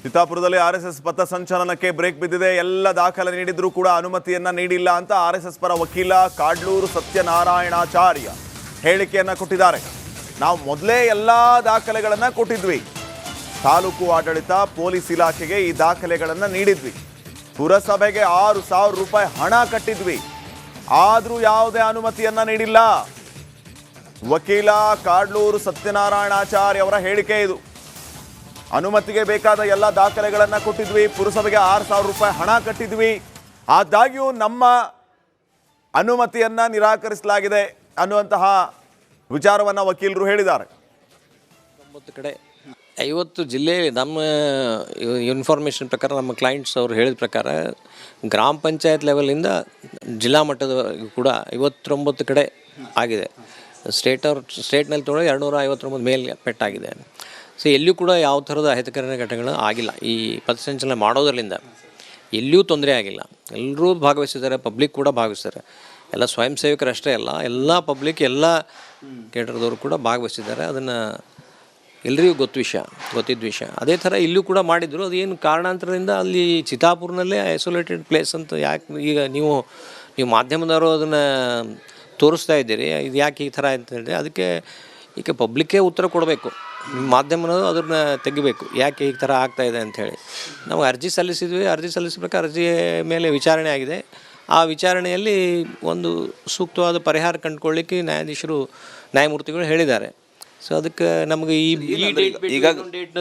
ಚಿತ್ತಾಪುರದಲ್ಲಿ RSS ಪಥಸಂಚಲನಕ್ಕೆ break ಬಿದ್ದಿದೆ. ಎಲ್ಲ ದಾಖಲೆ ನೀಡಿದ್ರೂ ಕೂಡ ಅನುಮತಿಯನ್ನ ನೀಡಿಲ್ಲ ಅಂತ ಆರ್ಎಸ್ಎಸ್ ಪರ ವಕೀಲ ಕಾಡ್ಲೂರು ಸತ್ಯನಾರಾಯಣಾಚಾರ್ಯ ಹೇಳಿಕೆಯನ್ನ ಕೊಟ್ಟಿದ್ದಾರೆ. ನಾವು ಮೊದಲೇ ಎಲ್ಲ ದಾಖಲೆಗಳನ್ನ ಕೊಟ್ಟಿದ್ವಿ. ತಾಲೂಕು ಆಡಳಿತ ಪೊಲೀಸ್ ಇಲಾಖೆಗೆ ಈ ದಾಖಲೆಗಳನ್ನ ನೀಡಿದ್ವಿ. ಪುರಸಭೆಗೆ 6,000 ರೂಪಾಯಿ ಹಣ ಕಟ್ಟಿದ್ವಿ. ಆದರೂ ಯಾವುದೇ ಅನುಮತಿಯನ್ನ ನೀಡಿಲ್ಲ. ವಕೀಲ ಕಾಡ್ಲೂರು ಸತ್ಯನಾರಾಯಣಾಚಾರ್ಯ ಅವರ ಹೇಳಿಕೆ ಇದು. ಅನುಮತಿಗೆ ಬೇಕಾದ ಎಲ್ಲ ದಾಖಲೆಗಳನ್ನು ಕೊಟ್ಟಿದ್ವಿ. ಪುರಸಭೆಗೆ 6,000 ರೂಪಾಯಿ ಹಣ ಕಟ್ಟಿದ್ವಿ. ಆದಾಗ್ಯೂ ನಮ್ಮ ಅನುಮತಿಯನ್ನ ನಿರಾಕರಿಸಲಾಗಿದೆ ಅನ್ನುವಂತಹ ವಿಚಾರವನ್ನು ವಕೀಲರು ಹೇಳಿದ್ದಾರೆ. 90 ಕಡೆ 50 ಜಿಲ್ಲೆಯಲ್ಲಿ ನಮ್ಮ ಇನ್ಫಾರ್ಮೇಷನ್ ಪ್ರಕಾರ ನಮ್ಮ ಕ್ಲೈಂಟ್ಸ್ ಅವರು ಹೇಳಿದ ಪ್ರಕಾರ ಗ್ರಾಮ ಪಂಚಾಯತ್ ಲೆವೆಲಿಂದ ಜಿಲ್ಲಾ ಮಟ್ಟದವರೆಗೂ ಕೂಡ 59 ಕಡೆ ಆಗಿದೆ. ಸ್ಟೇಟ್ನಲ್ಲಿ ತೊಗೊಂಡು 259 ಮೇಲೆ ಪೆಟ್ಟಾಗಿದೆ. ಸೊ ಎಲ್ಲಿಯೂ ಕೂಡ ಯಾವ ಥರದ ಅಹಿತಕರ ಘಟನೆಗಳು ಆಗಿಲ್ಲ. ಈ ಪಥಸಂಚಲನ ಮಾಡೋದರಿಂದ ಎಲ್ಲಿಯೂ ತೊಂದರೆ ಆಗಿಲ್ಲ. ಎಲ್ಲರೂ ಭಾಗವಹಿಸಿದ್ದಾರೆ, ಪಬ್ಲಿಕ್ ಕೂಡ ಭಾಗವಹಿಸಿದ್ದಾರೆ. ಎಲ್ಲ ಸ್ವಯಂ ಸೇವಕರಷ್ಟೇ ಅಲ್ಲ, ಎಲ್ಲ ಪಬ್ಲಿಕ್, ಎಲ್ಲ ಕೇಟರ್ದವರು ಕೂಡ ಭಾಗವಹಿಸಿದ್ದಾರೆ. ಅದನ್ನು ಎಲ್ರಿಗೂ ಗೊತ್ತಿದ್ದ ವಿಷಯ. ಅದೇ ಥರ ಇಲ್ಲೂ ಕೂಡ ಮಾಡಿದ್ರು. ಅದೇನು ಕಾರಣಾಂತರದಿಂದ ಅಲ್ಲಿ ಚಿತ್ತಾಪುರನಲ್ಲೇ ಐಸೋಲೇಟೆಡ್ ಪ್ಲೇಸ್ ಅಂತ ಯಾಕೆ ಈಗ ನೀವು ಮಾಧ್ಯಮದವರು ಅದನ್ನು ತೋರಿಸ್ತಾ ಇದ್ದೀರಿ, ಇದು ಯಾಕೆ ಈ ಥರ ಅಂತ ಹೇಳಿದ್ರೆ ಅದಕ್ಕೆ ಈಗ ಪಬ್ಲಿಕ್ಕೇ ಉತ್ತರ ಕೊಡಬೇಕು. ಮಾಧ್ಯಮನವರು ಅದನ್ನು ತೆಗಿಬೇಕು, ಯಾಕೆ ಈ ಥರ ಆಗ್ತಾಯಿದೆ ಅಂಥೇಳಿ. ನಾವು ಅರ್ಜಿ ಸಲ್ಲಿಸಿದ್ವಿ. ಅರ್ಜಿ ಸಲ್ಲಿಸಬೇಕಾದ್ರೆ ಅರ್ಜಿ ಮೇಲೆ ವಿಚಾರಣೆ ಆಗಿದೆ. ಆ ವಿಚಾರಣೆಯಲ್ಲಿ ಒಂದು ಸೂಕ್ತವಾದ ಪರಿಹಾರ ಕಂಡುಕೊಳ್ಳಿಕ್ಕೆ ನ್ಯಾಯಮೂರ್ತಿಗಳು ಹೇಳಿದ್ದಾರೆ. ಸೊ ಅದಕ್ಕೆ ನಮಗೆ ಈಗ ಡೇಟ್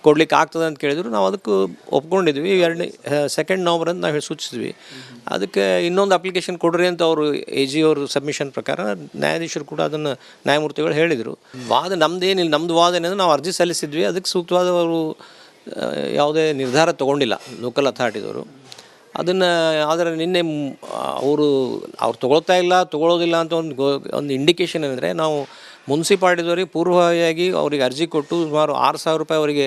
ಕೊಡ್ಲಿಕ್ಕೆ ಆಗ್ತದೆ ಅಂತ ಕೇಳಿದ್ರು. ನಾವು ಅದಕ್ಕೆ ಒಪ್ಕೊಂಡಿದ್ವಿ. 2 ನವಂಬರ್ ಅಂತ ನಾವು ಸೂಚಿಸಿದ್ವಿ. ಅದಕ್ಕೆ ಇನ್ನೊಂದು ಅಪ್ಲಿಕೇಶನ್ ಕೊಡ್ರಿ ಅಂತ ಅವರು AG ಅವರು ಸಬ್ಮಿಷನ್ ಪ್ರಕಾರ ನ್ಯಾಯಾಧೀಶರು ಕೂಡ ಅದನ್ನು ನ್ಯಾಯಮೂರ್ತಿಗಳು ಹೇಳಿದರು. ವಾದ ನಮ್ಮದೇನಿಲ್ಲ, ನಮ್ಮದು ವಾದ ಏನಂದ್ರೆ ನಾವು ಅರ್ಜಿ ಸಲ್ಲಿಸಿದ್ವಿ. ಅದಕ್ಕೆ ಸೂಕ್ತವಾದ ಅವರು ಯಾವುದೇ ನಿರ್ಧಾರ ತೊಗೊಂಡಿಲ್ಲ ಲೋಕಲ್ ಅಥಾರಿಟಿದವರು. ಅದನ್ನು ಆದರೆ ನಿನ್ನೆ ಅವ್ರು ತೊಗೊಳ್ಳೋದಿಲ್ಲ ಅಂತ ಒಂದು ಇಂಡಿಕೇಶನ್ ಅಂದರೆ ನಾವು ಮುನ್ಸಿಪಾಲ್ಟಿದವ್ರಿಗೆ ಪೂರ್ವವಾಗಿ ಅವ್ರಿಗೆ ಅರ್ಜಿ ಕೊಟ್ಟು ಸುಮಾರು 6,000 ರೂಪಾಯಿ ಅವರಿಗೆ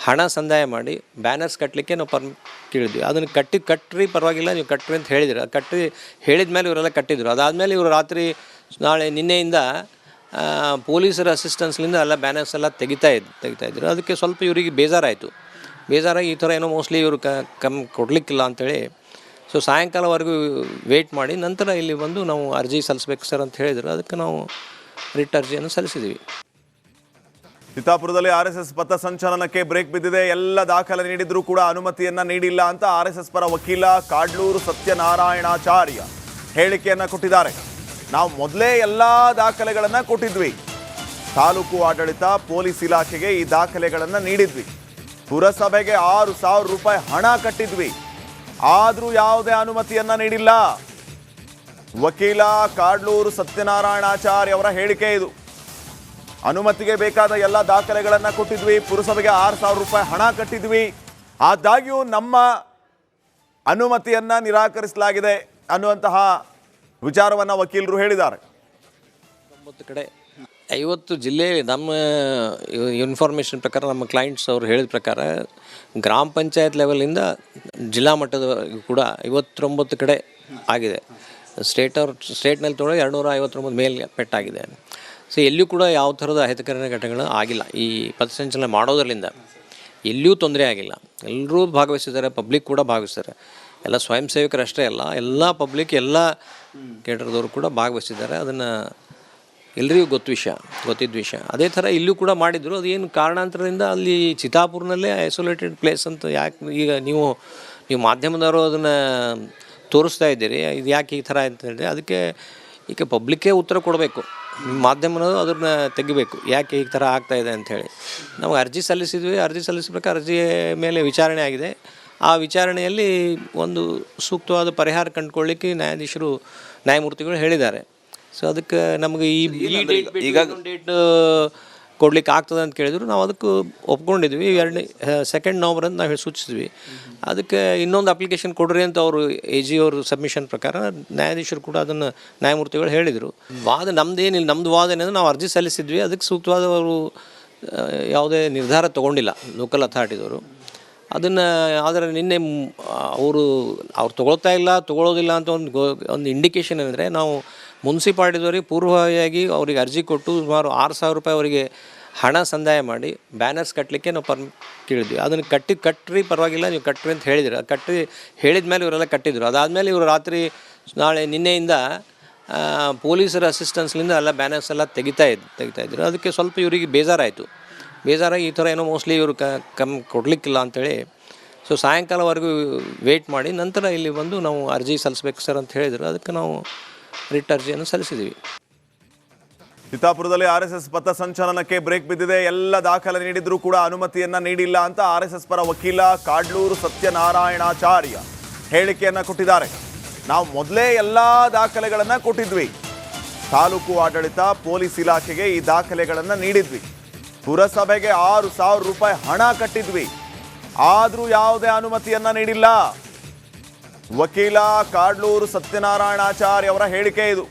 ಹಣ ಸಂದಾಯ ಮಾಡಿ ಬ್ಯಾನರ್ಸ್ ಕಟ್ಟಲಿಕ್ಕೆ ನಾವು ಕೇಳಿದ್ವಿ. ಅದನ್ನು ಕಟ್ಟ್ರಿ ಪರವಾಗಿಲ್ಲ, ನೀವು ಕಟ್ಟ್ರಿ ಅಂತ ಹೇಳಿದ್ರು. ಹೇಳಿದ ಮೇಲೆ ಇವರೆಲ್ಲ ಕಟ್ಟಿದ್ರು. ಅದಾದಮೇಲೆ ಇವರು ರಾತ್ರಿ ನಿನ್ನೆಯಿಂದ ಪೊಲೀಸರ ಅಸಿಸ್ಟೆನ್ಸ್ಲಿಂದ ಎಲ್ಲ ಬ್ಯಾನರ್ಸ್ ಎಲ್ಲ ತೆಗಿತಾಯಿದ್ರು. ಅದಕ್ಕೆ ಸ್ವಲ್ಪ ಇವರಿಗೆ ಬೇಜಾರಾಗಿ ಈ ಥರ ಏನೋ ಮೋಸ್ಟ್ಲಿ ಇವರು ಕೊಡಲಿಕ್ಕಿಲ್ಲ ಅಂಥೇಳಿ ಸೊ ಸಾಯಂಕಾಲವರೆಗೂ ವೆಯ್ಟ್ ಮಾಡಿ ನಂತರ ಇಲ್ಲಿ ಬಂದು ನಾವು ಅರ್ಜಿ ಸಲ್ಲಿಸ್ಬೇಕು ಸರ್ ಅಂತ ಹೇಳಿದರು. ಅದಕ್ಕೆ ನಾವು ರಿಟ್ ಅರ್ಜಿಯನ್ನು ಸಲ್ಲಿಸಿದ್ದೀವಿ. ಚಿತ್ತಾಪುರದಲ್ಲಿ ಆರ್ಎಸ್ಎಸ್ ಪಥಸಂಚಲನಕ್ಕೆ ಬ್ರೇಕ್ ಬಿದ್ದಿದೆ. ಎಲ್ಲ ದಾಖಲೆ ನೀಡಿದ್ರೂ ಕೂಡ ಅನುಮತಿಯನ್ನ ನೀಡಿಲ್ಲ ಅಂತ ಆರ್ಎಸ್ಎಸ್ ಪರ ವಕೀಲ ಕಾಡ್ಲೂರು ಸತ್ಯನಾರಾಯಣಾಚಾರ್ಯ ಹೇಳಿಕೆಯನ್ನ ಕೊಟ್ಟಿದ್ದಾರೆ. ನಾವು ಮೊದಲೇ ಎಲ್ಲ ದಾಖಲೆಗಳನ್ನ ಕೊಟ್ಟಿದ್ವಿ. ತಾಲೂಕು ಆಡಳಿತ ಪೊಲೀಸ್ ಇಲಾಖೆಗೆ ಈ ದಾಖಲೆಗಳನ್ನ ನೀಡಿದ್ವಿ. ಪುರಸಭೆಗೆ 6,000 ರೂಪಾಯಿ ಹಣ ಕಟ್ಟಿದ್ವಿ. ಆದರೂ ಯಾವುದೇ ಅನುಮತಿಯನ್ನ ನೀಡಿಲ್ಲ. ವಕೀಲ ಕಾಡ್ಲೂರು ಸತ್ಯನಾರಾಯಣಾಚಾರ್ಯ ಅವರ ಹೇಳಿಕೆ ಇದು. ಅನುಮತಿಗೆ ಬೇಕಾದ ಎಲ್ಲ ದಾಖಲೆಗಳನ್ನು ಕೊಟ್ಟಿದ್ವಿ. ಪುರಸಭೆಗೆ 6,000 ರೂಪಾಯಿ ಹಣ ಕಟ್ಟಿದ್ವಿ. ಆದಾಗ್ಯೂ ನಮ್ಮ ಅನುಮತಿಯನ್ನ ನಿರಾಕರಿಸಲಾಗಿದೆ ಅನ್ನುವಂತಹ ವಿಚಾರವನ್ನು ವಕೀಲರು ಹೇಳಿದ್ದಾರೆ. 90 ಕಡೆ 50 ಜಿಲ್ಲೆಯಲ್ಲಿ ನಮ್ಮ ಇನ್ಫಾರ್ಮೇಷನ್ ಪ್ರಕಾರ ನಮ್ಮ ಕ್ಲೈಂಟ್ಸ್ ಅವರು ಹೇಳಿದ ಪ್ರಕಾರ ಗ್ರಾಮ ಪಂಚಾಯತ್ ಲೆವೆಲಿಂದ ಜಿಲ್ಲಾ ಮಟ್ಟದವರೆಗೂ ಕೂಡ 59 ಕಡೆ ಆಗಿದೆ. ಸ್ಟೇಟ್ನಲ್ಲಿ ತೊಗೊಂಡು 259 ಮೇಲೆ ಪೆಟ್ಟಾಗಿದೆ. ಸೊ ಎಲ್ಲಿಯೂ ಕೂಡ ಯಾವ ಥರದ ಅಹಿತಕರ ಘಟನೆಗಳು ಆಗಿಲ್ಲ. ಈ ಪಥಸಂಚಲನ ಮಾಡೋದರಿಂದ ಎಲ್ಲಿಯೂ ತೊಂದರೆ ಆಗಿಲ್ಲ. ಎಲ್ಲರೂ ಭಾಗವಹಿಸಿದ್ದಾರೆ, ಪಬ್ಲಿಕ್ ಕೂಡ ಭಾಗವಹಿಸಿದ್ದಾರೆ. ಎಲ್ಲ ಸ್ವಯಂ ಸೇವಕರಷ್ಟೇ ಅಲ್ಲ, ಎಲ್ಲ ಪಬ್ಲಿಕ್, ಎಲ್ಲ ಕೇಟರ್ದವರು ಕೂಡ ಭಾಗವಹಿಸಿದ್ದಾರೆ. ಅದನ್ನು ಎಲ್ರಿಗೂ ಗೊತ್ತಿದ್ದ ವಿಷಯ. ಅದೇ ಥರ ಇಲ್ಲೂ ಕೂಡ ಮಾಡಿದ್ರು. ಅದೇನು ಕಾರಣಾಂತರದಿಂದ ಅಲ್ಲಿ ಚಿತ್ತಾಪುರನಲ್ಲೇ ಐಸೋಲೇಟೆಡ್ ಪ್ಲೇಸ್ ಅಂತ ಯಾಕೆ ಈಗ ನೀವು ಮಾಧ್ಯಮದವರು ಅದನ್ನು ತೋರಿಸ್ತಾ ಇದ್ದೀರಿ, ಇದು ಯಾಕೆ ಈ ಥರ ಅಂತ ಹೇಳಿದ್ರೆ ಅದಕ್ಕೆ ಈಗ ಪಬ್ಲಿಕ್ಕೇ ಉತ್ತರ ಕೊಡಬೇಕು. ಮಾಧ್ಯಮನವರು ಅದನ್ನು ತೆಗಿಬೇಕು, ಯಾಕೆ ಈ ಥರ ಆಗ್ತಾಯಿದೆ ಅಂಥೇಳಿ. ನಾವು ಅರ್ಜಿ ಸಲ್ಲಿಸಿದ್ವಿ. ಅರ್ಜಿ ಸಲ್ಲಿಸಬೇಕಾದ್ರೆ ಅರ್ಜಿ ಮೇಲೆ ವಿಚಾರಣೆ ಆಗಿದೆ. ಆ ವಿಚಾರಣೆಯಲ್ಲಿ ಒಂದು ಸೂಕ್ತವಾದ ಪರಿಹಾರ ಕಂಡುಕೊಳ್ಳಿಕ್ಕೆ ನ್ಯಾಯಮೂರ್ತಿಗಳು ಹೇಳಿದ್ದಾರೆ. ಸೊ ಅದಕ್ಕೆ ನಮಗೆ ಈಗ ಡೇಟ್ ಕೊಡ್ಲಿಕ್ಕೆ ಆಗ್ತದೆ ಅಂತ ಕೇಳಿದ್ರು. ನಾವು ಅದಕ್ಕೆ ಒಪ್ಕೊಂಡಿದ್ವಿ. 2 ನವಂಬರ್ ಅಂತ ನಾವು ಸೂಚಿಸಿದ್ವಿ. ಅದಕ್ಕೆ ಇನ್ನೊಂದು ಅಪ್ಲಿಕೇಶನ್ ಕೊಡ್ರಿ ಅಂತ ಅವರು AG ಅವರು ಸಬ್ಮಿಷನ್ ಪ್ರಕಾರ ನ್ಯಾಯಾಧೀಶರು ಕೂಡ ಅದನ್ನು ನ್ಯಾಯಮೂರ್ತಿಗಳು ಹೇಳಿದರು. ವಾದ ನಮ್ಮದೇನಿಲ್ಲ, ನಮ್ಮದು ವಾದ ಏನಂದ್ರೆ ನಾವು ಅರ್ಜಿ ಸಲ್ಲಿಸಿದ್ವಿ. ಅದಕ್ಕೆ ಸೂಕ್ತವಾದ ಅವರು ಯಾವುದೇ ನಿರ್ಧಾರ ತೊಗೊಂಡಿಲ್ಲ ಲೋಕಲ್ ಅಥಾರಿಟಿದವರು. ಅದನ್ನು ಆದರೆ ನಿನ್ನೆ ಅವರು ತೊಗೊಳ್ಳೋದಿಲ್ಲ ಅಂತ ಒಂದು ಇಂಡಿಕೇಶನ್ ಅಂದರೆ ನಾವು ಮುನ್ಸಿಪಾಲ್ಟಿದವ್ರಿಗೆ ಪೂರ್ವವಾಗಿ ಅವ್ರಿಗೆ ಅರ್ಜಿ ಕೊಟ್ಟು ಸುಮಾರು 6,000 ರೂಪಾಯಿ ಅವರಿಗೆ ಹಣ ಸಂದಾಯ ಮಾಡಿ ಬ್ಯಾನರ್ಸ್ ಕಟ್ಟಲಿಕ್ಕೆ ನಾವು ಕೇಳಿದ್ವಿ. ಅದನ್ನು ಕಟ್ಟ್ರಿ ಪರವಾಗಿಲ್ಲ, ನೀವು ಕಟ್ಟ್ರಿ ಅಂತ ಹೇಳಿದ್ರು. ಅದು ಹೇಳಿದ ಮೇಲೆ ಇವರೆಲ್ಲ ಕಟ್ಟಿದ್ರು. ಅದಾದಮೇಲೆ ಇವರು ರಾತ್ರಿ ನಿನ್ನೆಯಿಂದ ಪೊಲೀಸರ ಅಸಿಸ್ಟೆನ್ಸ್ಲಿಂದ ಎಲ್ಲ ಬ್ಯಾನರ್ಸ್ ಎಲ್ಲ ತೆಗಿತಾಯಿದ್ರು. ಅದಕ್ಕೆ ಸ್ವಲ್ಪ ಇವರಿಗೆ ಬೇಜಾರಾಗಿ ಈ ಥರ ಏನೋ ಮೋಸ್ಟ್ಲಿ ಇವರು ಕೊಡಲಿಕ್ಕಿಲ್ಲ ಅಂಥೇಳಿ ಸೊ ಸಾಯಂಕಾಲವರೆಗೂ ವೇಟ್ ಮಾಡಿ ನಂತರ ಇಲ್ಲಿ ಬಂದು ನಾವು ಅರ್ಜಿ ಸಲ್ಲಿಸ್ಬೇಕು ಸರ್ ಅಂತ ಹೇಳಿದರು. ಅದಕ್ಕೆ ನಾವು ರಿಟ್ ಅರ್ಜಿಯನ್ನು ಸಲ್ಲಿಸಿದ್ದೀವಿ. ಚಿತ್ತಾಪುರದಲ್ಲಿ RSS ಪಥಸಂಚಲನಕ್ಕೆ ಬ್ರೇಕ್ ಬಿದ್ದಿದೆ. ಎಲ್ಲ ದಾಖಲೆ ನೀಡಿದ್ರೂ ಕೂಡ ಅನುಮತಿಯನ್ನ ನೀಡಿಲ್ಲ ಅಂತ RSS ಪರ ವಕೀಲ ಕಾಡ್ಲೂರು ಸತ್ಯನಾರಾಯಣಾಚಾರ್ಯ ಹೇಳಿಕೆಯನ್ನ ಕೊಟ್ಟಿದ್ದಾರೆ. ನಾವು ಮೊದಲೇ ಎಲ್ಲ ದಾಖಲೆಗಳನ್ನು ಕೊಟ್ಟಿದ್ವಿ. ತಾಲೂಕು ಆಡಳಿತ ಪೊಲೀಸ್ ಇಲಾಖೆಗೆ ಈ ದಾಖಲೆಗಳನ್ನು ನೀಡಿದ್ವಿ. ಪುರಸಭೆಗೆ 6,000 ರೂಪಾಯಿ ಹಣ ಕಟ್ಟಿದ್ವಿ. ಆದರೂ ಯಾವುದೇ ಅನುಮತಿಯನ್ನ ನೀಡಿಲ್ಲ. ವಕೀಲ ಕಾಡ್ಲೂರು ಸತ್ಯನಾರಾಯಣಾಚಾರ್ಯ ಅವರ ಹೇಳಿಕೆ ಇದು.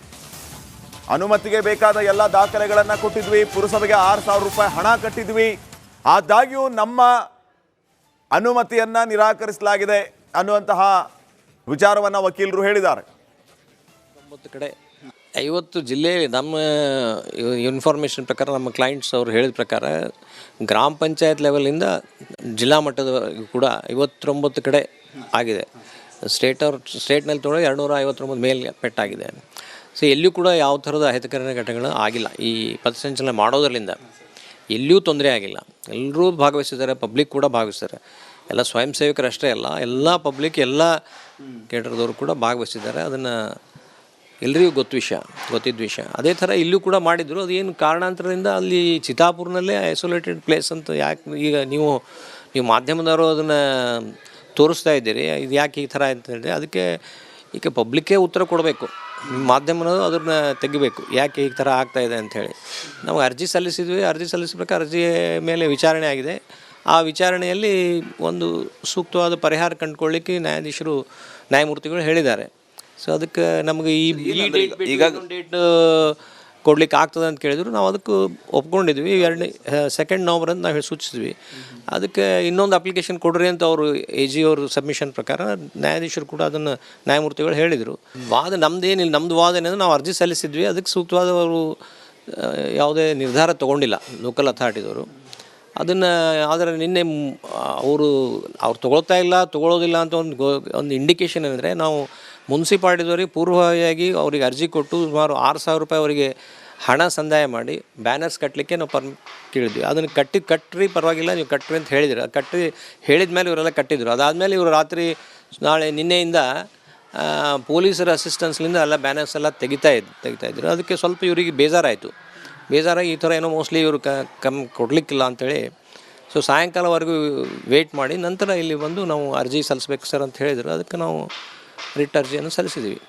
ಅನುಮತಿಗೆ ಬೇಕಾದ ಎಲ್ಲ ದಾಖಲೆಗಳನ್ನು ಕೊಟ್ಟಿದ್ವಿ. ಪುರಸಭೆಗೆ 6,000 ರೂಪಾಯಿ ಹಣ ಕಟ್ಟಿದ್ವಿ. ಆದಾಗ್ಯೂ ನಮ್ಮ ಅನುಮತಿಯನ್ನ ನಿರಾಕರಿಸಲಾಗಿದೆ ಅನ್ನುವಂತಹ ವಿಚಾರವನ್ನು ವಕೀಲರು ಹೇಳಿದ್ದಾರೆ. 90 ಕಡೆ 50 ಜಿಲ್ಲೆಯಲ್ಲಿ ನಮ್ಮ ಇನ್ಫಾರ್ಮೇಷನ್ ಪ್ರಕಾರ ನಮ್ಮ ಕ್ಲೈಂಟ್ಸ್ ಅವರು ಹೇಳಿದ ಪ್ರಕಾರ ಗ್ರಾಮ ಪಂಚಾಯತ್ ಲೆವೆಲಿಂದ ಜಿಲ್ಲಾ ಮಟ್ಟದವರೆಗೂ ಕೂಡ 59 ಕಡೆ ಆಗಿದೆ. ಸ್ಟೇಟ್ನಲ್ಲಿ ತೊಗೊಂಡು 259 ಮೇಲೆ ಪೆಟ್ಟಾಗಿದೆ. ಸೊ ಎಲ್ಲಿಯೂ ಕೂಡ ಯಾವ ಥರದ ಅಹಿತಕರ ಘಟನೆಗಳು ಆಗಿಲ್ಲ. ಈ ಪಥಸಂಚಲನ ಮಾಡೋದರಿಂದ ಎಲ್ಲಿಯೂ ತೊಂದರೆ ಆಗಿಲ್ಲ. ಎಲ್ಲರೂ ಭಾಗವಹಿಸಿದ್ದಾರೆ, ಪಬ್ಲಿಕ್ ಕೂಡ ಭಾಗವಹಿಸಿದ್ದಾರೆ. ಎಲ್ಲ ಸ್ವಯಂ ಸೇವಕರು ಅಷ್ಟೇ ಅಲ್ಲ, ಎಲ್ಲ ಪಬ್ಲಿಕ್, ಎಲ್ಲ ಕೇಟರ್ದವರು ಕೂಡ ಭಾಗವಹಿಸಿದ್ದಾರೆ. ಅದನ್ನು ಎಲ್ರಿಗೂ ಗೊತ್ತಿದ್ದ ವಿಷಯ. ಅದೇ ಥರ ಇಲ್ಲೂ ಕೂಡ ಮಾಡಿದ್ರು. ಅದೇನು ಕಾರಣಾಂತರದಿಂದ ಅಲ್ಲಿ ಚಿತ್ತಾಪುರನಲ್ಲೇ ಐಸೋಲೇಟೆಡ್ ಪ್ಲೇಸ್ ಅಂತ ಯಾಕೆ ಈಗ ನೀವು ಮಾಧ್ಯಮದವರು ಅದನ್ನು ತೋರಿಸ್ತಾ ಇದ್ದೀರಿ, ಇದು ಯಾಕೆ ಈ ಥರ ಅಂತ ಹೇಳಿದ್ರೆ ಅದಕ್ಕೆ ಈಗ ಪಬ್ಲಿಕ್ಕೇ ಉತ್ತರ ಕೊಡಬೇಕು. ಮಾಧ್ಯಮದವರು ಅದನ್ನು ತೆಗಿಬೇಕು, ಯಾಕೆ ಈ ಥರ ಆಗ್ತಾಯಿದೆ ಅಂಥೇಳಿ. ನಾವು ಅರ್ಜಿ ಸಲ್ಲಿಸಿದ್ವಿ. ಅರ್ಜಿ ಸಲ್ಲಿಸಬೇಕಾ ಅರ್ಜಿ ಮೇಲೆ ವಿಚಾರಣೆ ಆಗಿದೆ. ಆ ವಿಚಾರಣೆಯಲ್ಲಿ ಒಂದು ಸೂಕ್ತವಾದ ಪರಿಹಾರ ಕಂಡುಕೊಳ್ಳಿಕ್ಕೆ ನ್ಯಾಯಮೂರ್ತಿಗಳು ಹೇಳಿದ್ದಾರೆ. ಸೊ ಅದಕ್ಕೆ ನಮಗೆ ಈಗ ಡೇಟ್ ಕೊಡ್ಲಿಕ್ಕೆ ಆಗ್ತದೆ ಅಂತ ಕೇಳಿದ್ರು. ನಾವು ಅದಕ್ಕೆ ಒಪ್ಕೊಂಡಿದ್ವಿ. 2 ನವಂಬರ್ ಅಂತ ನಾವು ಸೂಚಿಸಿದ್ವಿ. ಅದಕ್ಕೆ ಇನ್ನೊಂದು ಅಪ್ಲಿಕೇಶನ್ ಕೊಡ್ರಿ ಅಂತ ಅವರು AG ಅವರು ಸಬ್ಮಿಷನ್ ಪ್ರಕಾರ ನ್ಯಾಯಾಧೀಶರು ಕೂಡ ಅದನ್ನು ನ್ಯಾಯಮೂರ್ತಿಗಳು ಹೇಳಿದರು. ನಮ್ಮದು ವಾದ ಏನಂದ್ರೆ ನಾವು ಅರ್ಜಿ ಸಲ್ಲಿಸಿದ್ವಿ. ಅದಕ್ಕೆ ಸೂಕ್ತವಾದ ಅವರು ಯಾವುದೇ ನಿರ್ಧಾರ ತೊಗೊಂಡಿಲ್ಲ ಲೋಕಲ್ ಅಥಾರಿಟಿದವರು. ಅದನ್ನು ಆದರೆ ನಿನ್ನೆ ಅವ್ರು ತೊಗೊಳ್ಳೋದಿಲ್ಲ ಅಂತ ಒಂದು ಇಂಡಿಕೇಶನ್ ಏನಂದರೆ ನಾವು ಮುನ್ಸಿಪಾಲ್ಟಿದವ್ರಿಗೆ ಪೂರ್ವವಾಗಿ ಅವ್ರಿಗೆ ಅರ್ಜಿ ಕೊಟ್ಟು ಸುಮಾರು 6,000 ರೂಪಾಯಿ ಅವರಿಗೆ ಹಣ ಸಂದಾಯ ಮಾಡಿ ಬ್ಯಾನರ್ಸ್ ಕಟ್ಟಲಿಕ್ಕೆ ನಾವು ಕೇಳಿದ್ವಿ. ಅದನ್ನು ಕಟ್ಟ್ರಿ ಪರವಾಗಿಲ್ಲ, ನೀವು ಕಟ್ಟ್ರಿ ಅಂತ ಹೇಳಿದ್ರು. ಅದು ಹೇಳಿದ ಮೇಲೆ ಇವರೆಲ್ಲ ಕಟ್ಟಿದ್ರು. ಅದಾದಮೇಲೆ ಇವರು ರಾತ್ರಿ ನಿನ್ನೆಯಿಂದ ಪೊಲೀಸರ ಅಸಿಸ್ಟೆನ್ಸ್ಲಿಂದ ಎಲ್ಲ ಬ್ಯಾನರ್ಸ್ ಎಲ್ಲ ತೆಗಿತಾಯಿದ್ರು. ಅದಕ್ಕೆ ಸ್ವಲ್ಪ ಇವರಿಗೆ ಬೇಜಾರಾಗಿ ಈ ಥರ ಏನೋ ಮೋಸ್ಟ್ಲಿ ಇವರು ಕೊಡಲಿಕ್ಕಿಲ್ಲ ಅಂಥೇಳಿ ಸೊ ಸಾಯಂಕಾಲವರೆಗೂ ವೇಟ್ ಮಾಡಿ ನಂತರ ಇಲ್ಲಿ ಬಂದು ನಾವು ಅರ್ಜಿ ಸಲ್ಲಿಸ್ಬೇಕು ಸರ್ ಅಂತ ಹೇಳಿದರು. ಅದಕ್ಕೆ ನಾವು ರಿಟ್ ಅರ್ಜಿಯನ್ನು ಸಲ್ಲಿಸಿದ್ದೀವಿ.